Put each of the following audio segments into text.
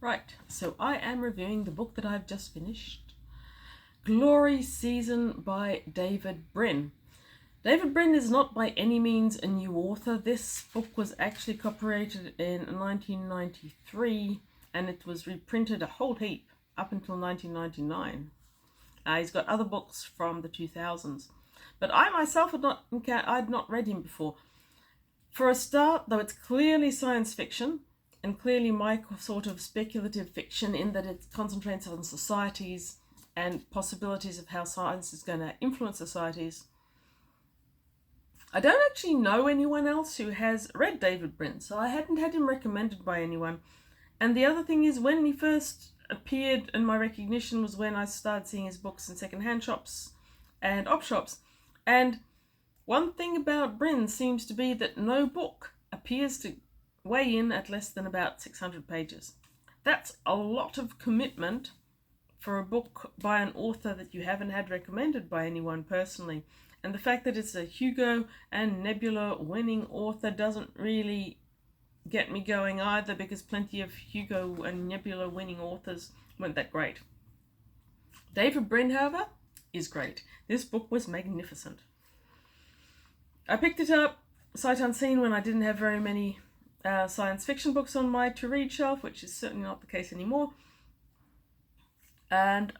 Right, so I am reviewing the book that I've just finished, Glory Season by David Brin. David Brin is not by any means a new author. This book was actually copyrighted in 1993 and it was reprinted a whole heap up until 1999. He's got other books from the 2000s, but I myself I'd not read him before. For a start, though it's clearly science fiction, and clearly my sort of speculative fiction in that it concentrates on societies and possibilities of how science is going to influence societies. I don't actually know anyone else who has read David Brin, so I hadn't had him recommended by anyone. And the other thing is, when he first appeared in my recognition was when I started seeing his books in second-hand shops and op shops. And one thing about Brin seems to be that no book appears to weigh in at less than about 600 pages. That's a lot of commitment for a book by an author that you haven't had recommended by anyone personally. And the fact that it's a Hugo and Nebula winning author doesn't really get me going either, because plenty of Hugo and Nebula winning authors weren't that great. David Brin, however, is great. This book was magnificent. I picked it up sight unseen when I didn't have very many science fiction books on my to-read shelf, which is certainly not the case anymore. And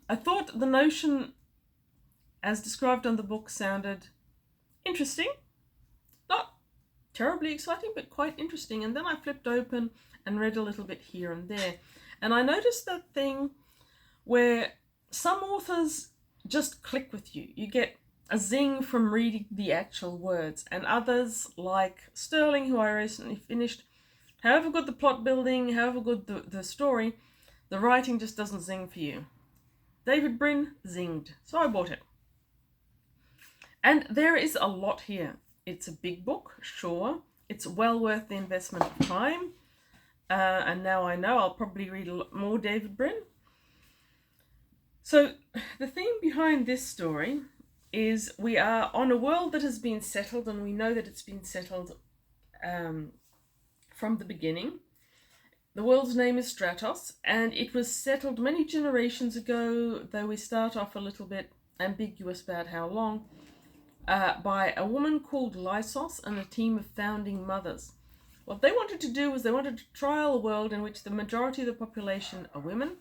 I thought the notion as described on the book sounded interesting. Not terribly exciting, but quite interesting. And then I flipped open and read a little bit here and there. And I noticed that thing where some authors just click with you. You get a zing from reading the actual words, and others, like Sterling, who I recently finished, however good the plot building, however good the story, the writing just doesn't zing for you. David Brin zinged, so I bought it. And there is a lot here. It's a big book, sure. It's well worth the investment of time. And now I know I'll probably read a lot more David Brin. So the theme behind this story is we are on a world that has been settled, and we know that it's been settled from the beginning. The world's name is Stratos, and it was settled many generations ago, though we start off a little bit ambiguous about how long, by a woman called Lysos and a team of founding mothers. What they wanted to do was they wanted to trial a world in which the majority of the population are women,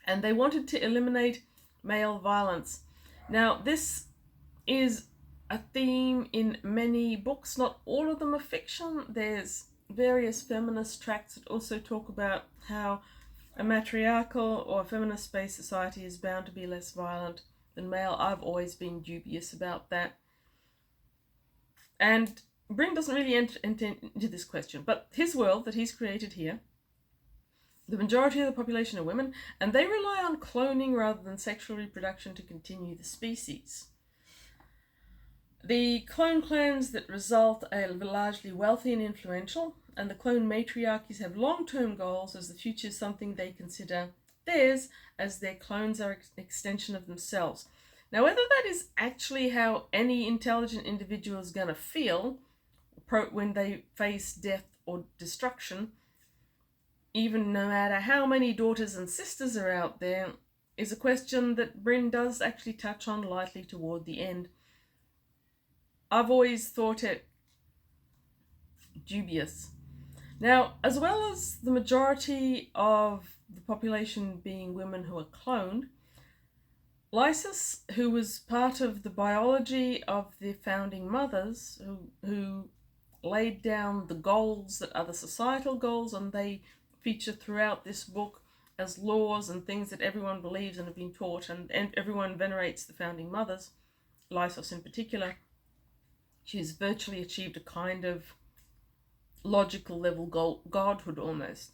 and they wanted to eliminate male violence. Now, this is a theme in many books. Not all of them are fiction. There's various feminist tracts that also talk about how a matriarchal or feminist-based society is bound to be less violent than male. I've always been dubious about that. And Brin doesn't really enter into this question, but his world that he's created here, the majority of the population are women, and they rely on cloning rather than sexual reproduction to continue the species. The clone clans that result are largely wealthy and influential, and the clone matriarchies have long-term goals, as the future is something they consider theirs, as their clones are an extension of themselves. Now, whether that is actually how any intelligent individual is going to feel when they face death or destruction, even no matter how many daughters and sisters are out there, is a question that Brin does actually touch on lightly toward the end. I've always thought it dubious. Now, as well as the majority of the population being women who are cloned, Lysis, who was part of the biology of the founding mothers, who laid down the goals that are the societal goals, and they feature throughout this book as laws and things that everyone believes and have been taught, and everyone venerates the founding mothers, Lysos in particular. She's virtually achieved a kind of logical level godhood almost.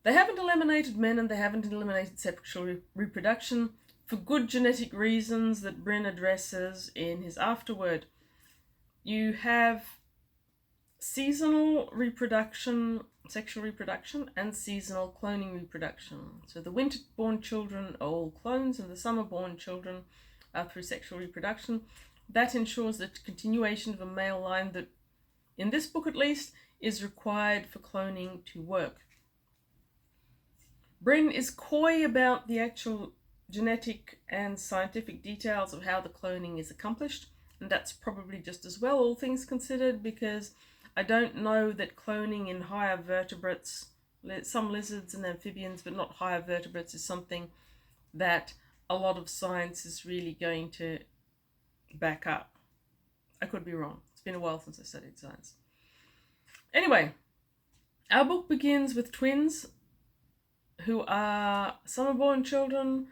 They haven't eliminated men, and they haven't eliminated sexual reproduction for good genetic reasons that Brin addresses in his afterword. You have seasonal reproduction, sexual reproduction, and seasonal cloning reproduction. So the winter-born children are all clones, and the summer-born children are through sexual reproduction. That ensures the continuation of a male line that, in this book at least, is required for cloning to work. Bryn is coy about the actual genetic and scientific details of how the cloning is accomplished, and that's probably just as well, all things considered, because I don't know that cloning in higher vertebrates, some lizards and amphibians, but not higher vertebrates, is something that a lot of science is really going to back up. I could be wrong. It's been a while since I studied science. Anyway, our book begins with twins who are summer-born children,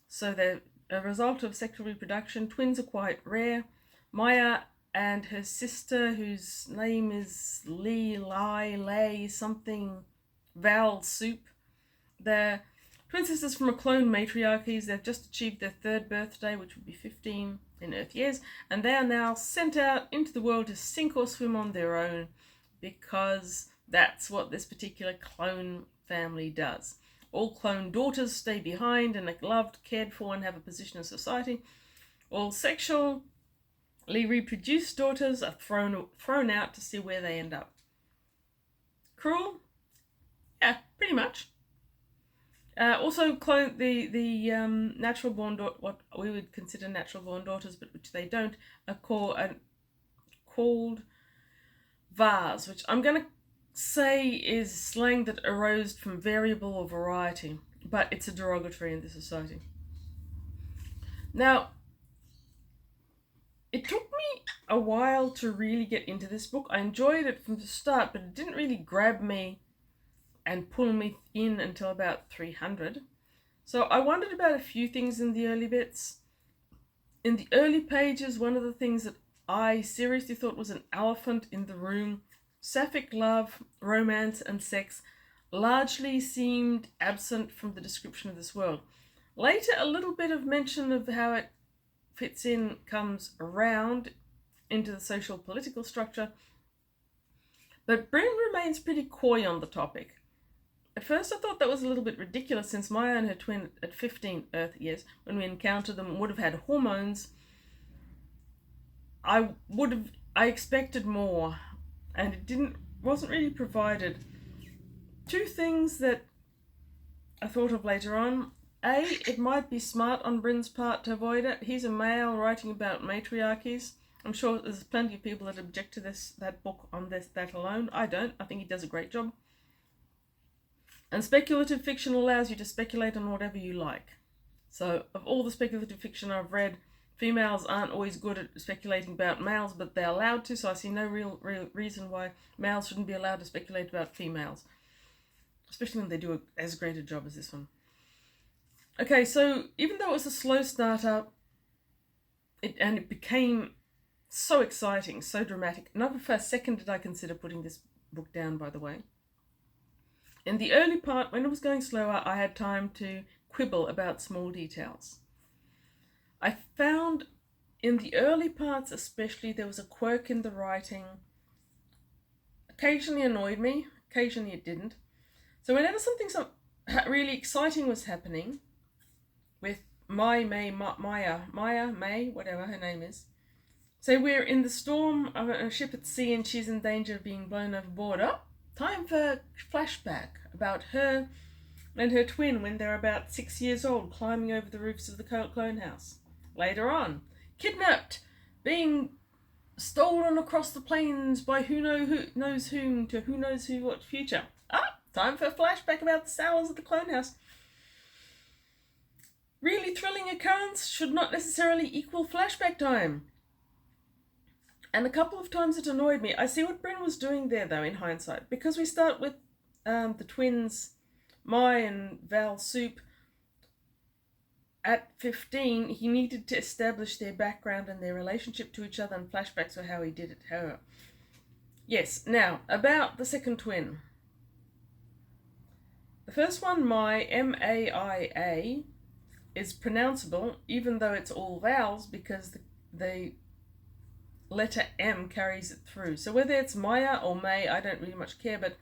so they're a result of sexual reproduction. Twins are quite rare. Maya and her sister, whose name is Lay, something, Val Soup. They're twin sisters from a clone matriarchies. They've just achieved their 3rd birthday, which would be 15 in Earth years, and they are now sent out into the world to sink or swim on their own, because that's what this particular clone family does. All clone daughters stay behind and are loved, cared for, and have a position in society. All sexually reproduced daughters are thrown out to see where they end up. Cruel? Yeah, pretty much. Also, the natural born what we would consider natural born daughters, but which they don't, are called vars, which I'm going to say is slang that arose from variable or variety, but it's a derogatory in this society. Now, it took me a while to really get into this book. I enjoyed it from the start, but it didn't really grab me and pull me in until about 300. So I wondered about a few things in the early bits. In the early pages, one of the things that I seriously thought was an elephant in the room, sapphic love, romance, and sex, largely seemed absent from the description of this world. Later, a little bit of mention of how it fits in comes around into the social political structure, but Bryn remains pretty coy on the topic. At first I thought that was a little bit ridiculous, since Maya and her twin at 15 Earth years, when we encountered them, would have had hormones. I expected more, and it wasn't really provided. Two things that I thought of later on. A, it might be smart on Bryn's part to avoid it. He's a male writing about matriarchies. I'm sure there's plenty of people that object to that book on that alone. I don't. I think he does a great job. And speculative fiction allows you to speculate on whatever you like. So, of all the speculative fiction I've read, females aren't always good at speculating about males, but they're allowed to, so I see no real reason why males shouldn't be allowed to speculate about females. Especially when they do as great a job as this one. Okay, so even though it was a slow startup, it became so exciting, so dramatic. Not for a second did I consider putting this book down, by the way. In the early part, when it was going slower, I had time to quibble about small details. I found in the early parts especially, there was a quirk in the writing. Occasionally annoyed me, occasionally it didn't. So whenever something really exciting was happening, with Maya, May, whatever her name is. So we're in the storm of a ship at sea and she's in danger of being blown overboard. Oh, time for a flashback about her and her twin when they're about 6 years old, climbing over the roofs of the clone house. Later on, kidnapped, being stolen across the plains by who knows whom to who knows who what future. Ah, time for a flashback about the sours of the clone house. Really thrilling occurrence should not necessarily equal flashback time. And a couple of times it annoyed me. I see what Bryn was doing there, though, in hindsight. Because we start with the twins, Mai and Val Soup. At 15, he needed to establish their background and their relationship to each other, and flashbacks were how he did it. However, yes, now, about the second twin. The first one, Mai, M-A-I-A, is pronounceable, even though it's all vowels, because the letter M carries it through. So whether it's Maya or May, I don't really much care, but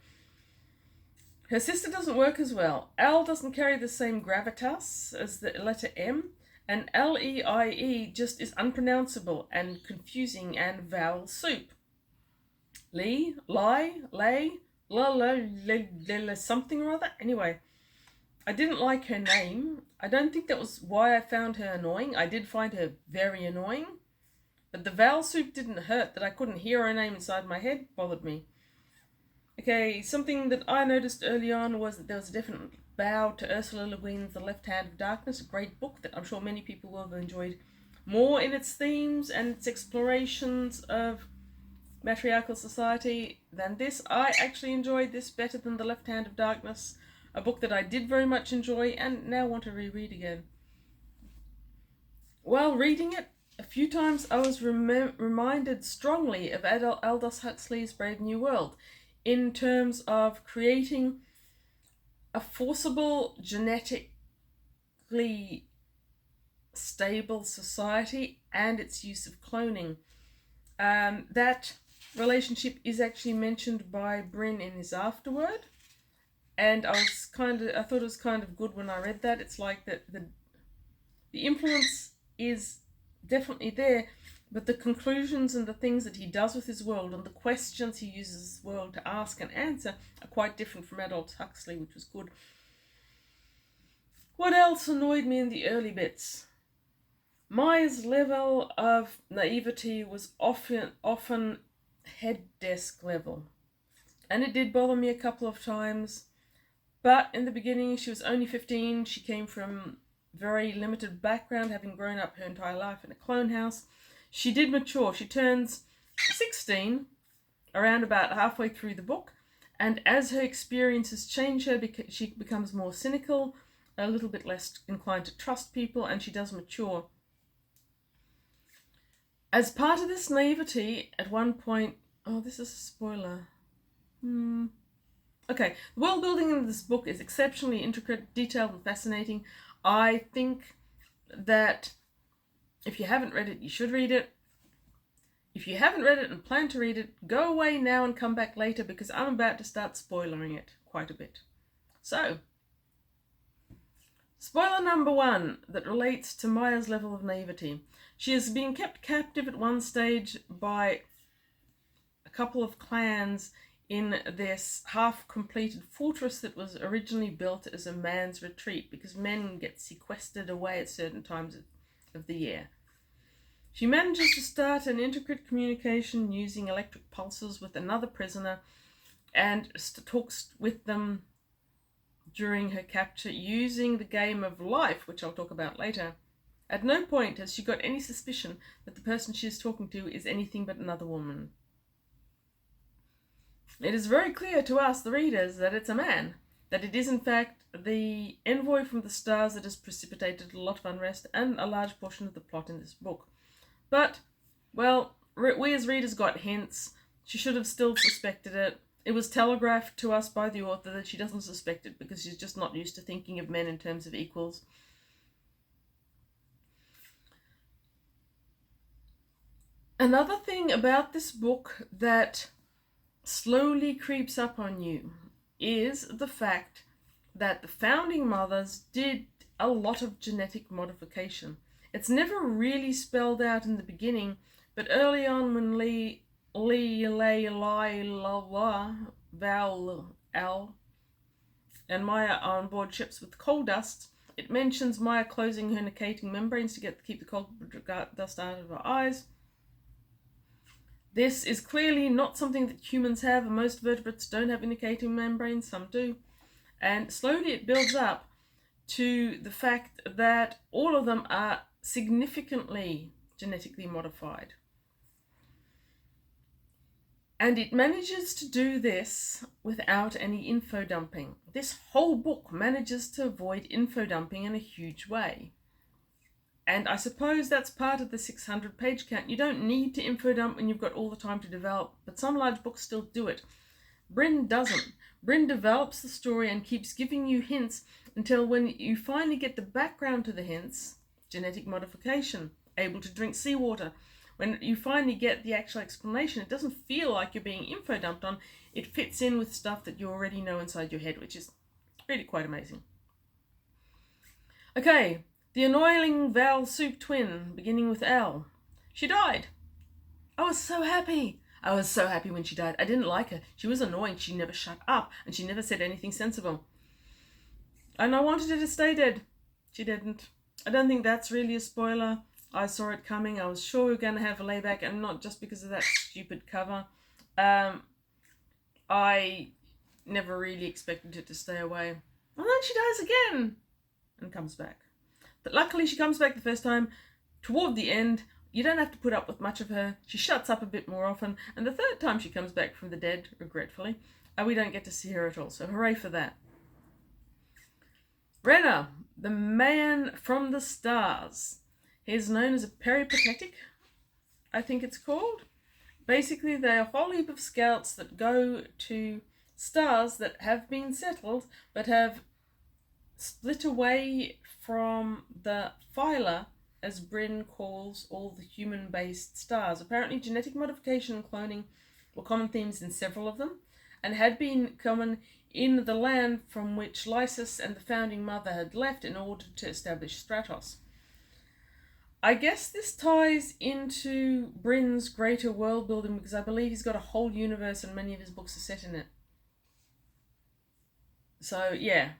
her sister doesn't work as well. L doesn't carry the same gravitas as the letter M, and L-E-I-E just is unpronounceable and confusing and vowel soup. Lee, lie, lay, la, something or other. Anyway, I didn't like her name. I don't think that was why I found her annoying. I did find her very annoying. But the vowel soup didn't hurt. That I couldn't hear her name inside my head bothered me. Okay, something that I noticed early on was that there was a definite bow to Ursula Le Guin's The Left Hand of Darkness, a great book that I'm sure many people will have enjoyed more in its themes and its explorations of matriarchal society than this. I actually enjoyed this better than The Left Hand of Darkness, a book that I did very much enjoy and now want to reread again. While reading it, a few times I was reminded strongly of Aldous Huxley's Brave New World in terms of creating a forcible, genetically stable society and its use of cloning. That relationship is actually mentioned by Bryn in his afterword, and I thought it was kind of good when I read that. It's like that the influence is definitely there, but the conclusions and the things that he does with his world and the questions he uses his world to ask and answer are quite different from Aldous Huxley, which was good. What else annoyed me in the early bits? Maya's level of naivety was often head desk level, and it did bother me a couple of times. But in the beginning, she was only 15. She came from very limited background, having grown up her entire life in a clone house. She did mature. She turns 16 around about halfway through the book, and as her experiences change her, she becomes more cynical, a little bit less inclined to trust people, and she does mature. As part of this naivety, at one point, oh, this is a spoiler. Okay, the world building in this book is exceptionally intricate, detailed, and fascinating. I think that if you haven't read it, you should read it. If you haven't read it and plan to read it, go away now and come back later, because I'm about to start spoiling it quite a bit. So, spoiler number 1 that relates to Maya's level of naivety. She is being kept captive at one stage by a couple of clans in this half-completed fortress that was originally built as a man's retreat, because men get sequestered away at certain times of the year. She manages to start an intricate communication using electric pulses with another prisoner and talks with them during her capture using the game of life, which I'll talk about later. At no point has she got any suspicion that the person she is talking to is anything but another woman. It is very clear to us, the readers, that it's a man, that it is in fact the envoy from the stars that has precipitated a lot of unrest and a large portion of the plot in this book. But, well, we as readers got hints. She should have still suspected it. It was telegraphed to us by the author that she doesn't suspect it because she's just not used to thinking of men in terms of equals. Another thing about this book that slowly creeps up on you is the fact that the founding mothers did a lot of genetic modification. It's never really spelled out in the beginning, but early on when Val, Al, and Maya are on board ships with coal dust, it mentions Maya closing her negating membranes to keep the coal dust out of her eyes. This is clearly not something that humans have, and most vertebrates don't have indicating membranes, some do. And slowly it builds up to the fact that all of them are significantly genetically modified. And it manages to do this without any info dumping. This whole book manages to avoid info dumping in a huge way. And I suppose that's part of the 600 page count. You don't need to info dump when you've got all the time to develop, but some large books still do it. Bryn doesn't. Bryn develops the story and keeps giving you hints until when you finally get the background to the hints, genetic modification, able to drink seawater, when you finally get the actual explanation, it doesn't feel like you're being info dumped on. It fits in with stuff that you already know inside your head, which is really quite amazing. Okay. The annoying Val Soup twin, beginning with L. She died. I was so happy. I was so happy when she died. I didn't like her. She was annoying. She never shut up, and she never said anything sensible. And I wanted her to stay dead. She didn't. I don't think that's really a spoiler. I saw it coming. I was sure we were going to have a layback, and not just because of that stupid cover. I never really expected her to stay away. And then she dies again and comes back. But luckily she comes back the first time. Toward the end, you don't have to put up with much of her. She shuts up a bit more often. And the third time she comes back from the dead, regretfully, we don't get to see her at all. So hooray for that. Renna, the man from the stars. He's known as a peripatetic, I think it's called. Basically, they're a whole heap of scouts that go to stars that have been settled but have split away from the phyla, as Bryn calls all the human-based stars. Apparently, genetic modification and cloning were common themes in several of them, and had been common in the land from which Lysis and the founding mother had left in order to establish Stratos. I guess this ties into Bryn's greater world building, because I believe he's got a whole universe and many of his books are set in it. So, yeah.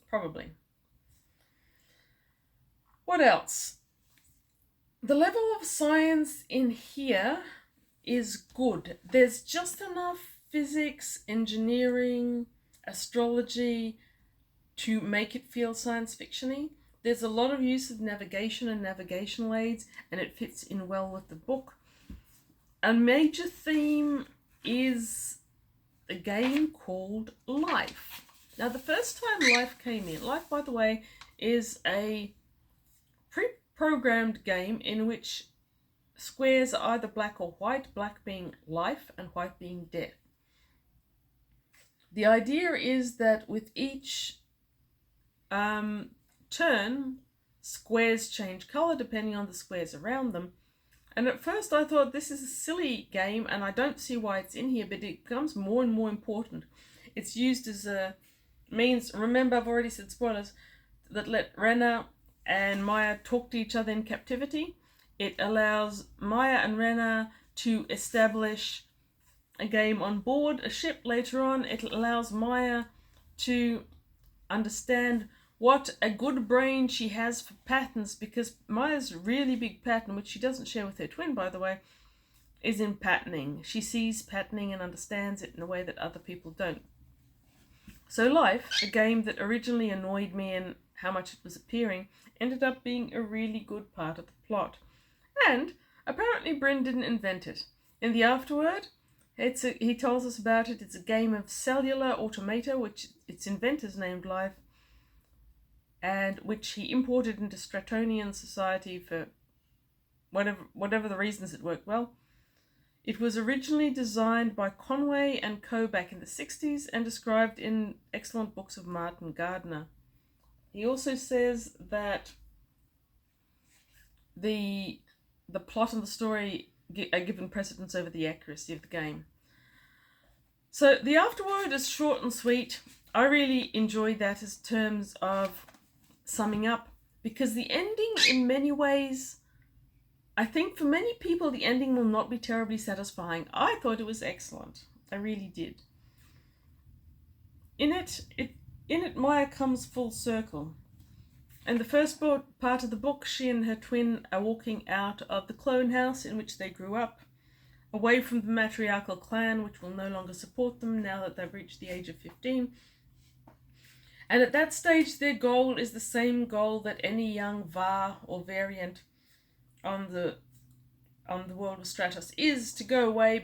Probably. What else? The level of science in here is good. There's just enough physics, engineering, astrology to make it feel science fiction-y. There's a lot of use of navigation and navigational aids, and it fits in well with the book. A major theme is a game called Life. Now, the first time Life came in, Life, by the way, is a pre-programmed game in which squares are either black or white, black being life and white being death. The idea is that with each turn, squares change colour depending on the squares around them. And at first I thought this is a silly game and I don't see why it's in here, but it becomes more and more important. It's used as a means, remember I've already said spoilers, that let Renna and Maya talk to each other in captivity. It allows Maya and Renna to establish a game on board a ship later on. It allows Maya to understand what a good brain she has for patterns, because Maya's really big pattern, which she doesn't share with her twin, by the way, is in patterning. She sees patterning and understands it in a way that other people don't. So Life, a game that originally annoyed me and how much it was appearing, ended up being a really good part of the plot. And apparently Bryn didn't invent it. In the afterword, he tells us about it. It's a game of cellular automata, which its inventors named Life, and which he imported into Stratonian society for whatever the reasons it worked well. It was originally designed by Conway and Co. back in the 60s and described in excellent books of Martin Gardner. He also says that the plot and the story are given precedence over the accuracy of the game. So the afterword is short and sweet. I really enjoyed that as terms of summing up, because the ending in many ways, I think for many people the ending will not be terribly satisfying. I thought it was excellent. I really did. In it Maya comes full circle. In the first part of the book, she and her twin are walking out of the clone house in which they grew up, away from the matriarchal clan, which will no longer support them now that they've reached the age of 15. And at that stage, their goal is the same goal that any young Var or variant on the world of Stratos is, to go away,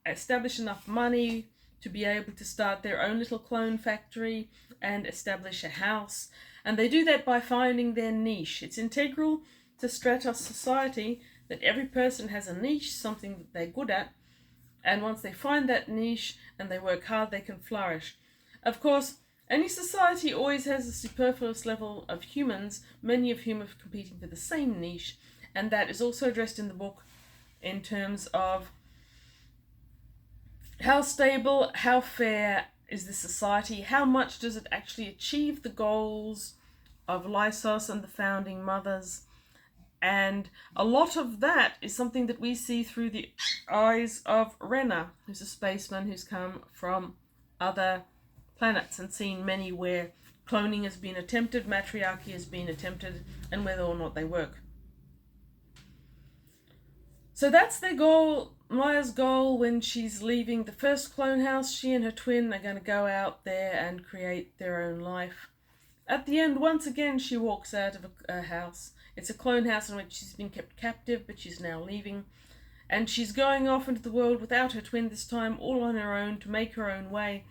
establish enough money to be able to start their own little clone factory and establish a house. And they do that by finding their niche. It's integral to Stratos society that every person has a niche, something that they're good at, and once they find that niche and they work hard, they can flourish. Of course, any society always has a superfluous level of humans, many of whom are competing for the same niche, and that is also addressed in the book in terms of how stable, how fair is the society, how much does it actually achieve the goals of Lysos and the founding mothers. And a lot of that is something that we see through the eyes of Renna, who's a spaceman who's come from other planets and seen many where cloning has been attempted, matriarchy has been attempted, and whether or not they work. So that's their goal. Maya's goal when she's leaving the first clone house. She and her twin are going to go out there and create their own life. At the end, once again, she walks out of a house. It's a clone house in which she's been kept captive, but she's now leaving. And she's going off into the world without her twin this time, all on her own, to make her own way.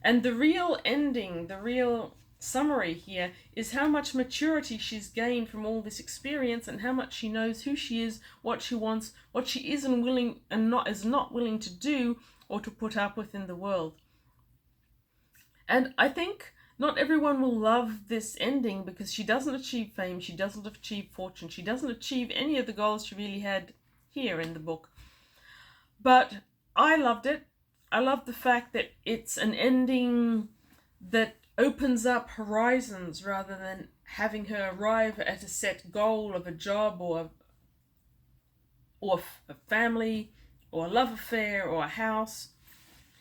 And the real ending, the real summary here, is how much maturity she's gained from all this experience, and how much she knows who she is, what she wants, what she isn't willing and is not willing to do or to put up with in the world. And I think not everyone will love this ending, because she doesn't achieve fame, she doesn't achieve fortune, she doesn't achieve any of the goals she really had here in the book. But I loved it. I love the fact that it's an ending that opens up horizons rather than having her arrive at a set goal of a job or a family or a love affair or a house.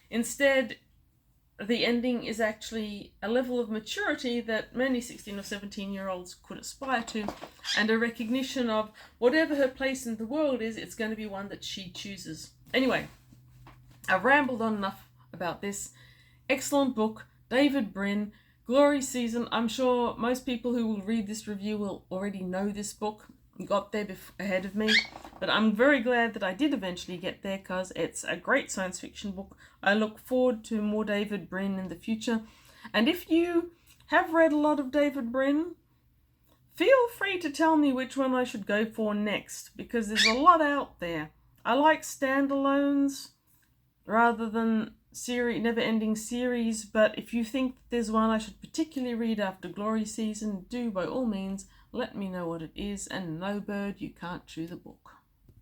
Instead, the ending is actually a level of maturity that many 16 or 17-year-olds could aspire to, and a recognition of whatever her place in the world is, it's going to be one that she chooses. Anyway, I've rambled on enough about this. Excellent book, David Brin, Glory Season. I'm sure most people who will read this review will already know this book, got there ahead of me, but I'm very glad that I did eventually get there, because it's a great science fiction book. I look forward to more David Brin in the future. And if you have read a lot of David Brin, feel free to tell me which one I should go for next, because there's a lot out there. I like standalones rather than never-ending series, but if you think there's one I should particularly read after Glory Season, do by all means let me know what it is, and no bird, you can't chew the book.